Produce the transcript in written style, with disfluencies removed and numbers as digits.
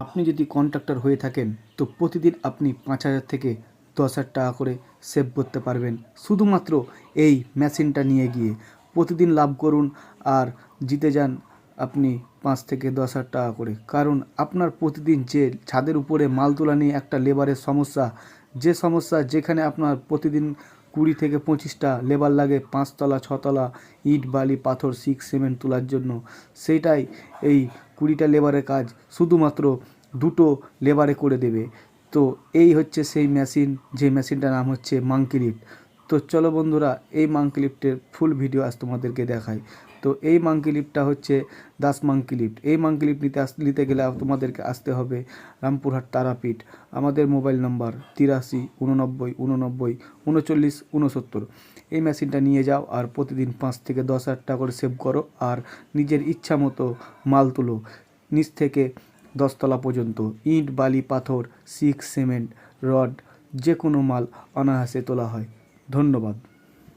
আপনি যদি কন্ট্রাক্টর হয়ে থাকেন তো প্রতিদিন আপনি 5,000 থেকে 10,000 টাকা করে সেভ করতে পারবেন শুধুমাত্র এই মেশিনটা নিয়ে গিয়ে। প্রতিদিন লাভ করুন আর জিতে যান আপনি 5 থেকে 10,000 টাকা করে। কারণ আপনার প্রতিদিন যে ছাদের উপরে মাল তোলা নিয়ে একটা লেবারের সমস্যা, যে সমস্যা যেখানে আপনার প্রতিদিন 20 থেকে 25টা লেবার লাগে 5 তলা 6 তলা ইট বালি পাথর সিক সিমেন্ট তোলার জন্য, সেইটাই এই 20টা লেবারের কাজ শুধুমাত্র 2টো লেবারে করে দেবে। তো এই হচ্ছে সেই মেশিন, যে মেশিনটার নাম হচ্ছে মাঙ্কি লিফট। তো চলো বন্ধুরা, এই মাঙ্কি লিফটের ফুল ভিডিও আজ তোমাদেরকে দেখাই। তো এই মাঙ্কি লিফটটা হচ্ছে দাস মাঙ্কি লিফট। এই মাঙ্কি লিফট নিতে গেলে তোমাদেরকে আসতে হবে রামপুরহাট তারাপীঠ। আমাদের মোবাইল নাম্বার 83 89 89 39 69। এই মেশিনটা নিয়ে যাও আর প্রতিদিন 5 থেকে 10,000 টাকা করে সেভ করো আর নিজের ইচ্ছা মতো মাল তুলো নিচ থেকে 10 তলা পর্যন্ত। ইট বালি পাথর সিক সিমেন্ট রড যে কোনো মাল অনায়াসে তোলা হয়। ধন্যবাদ।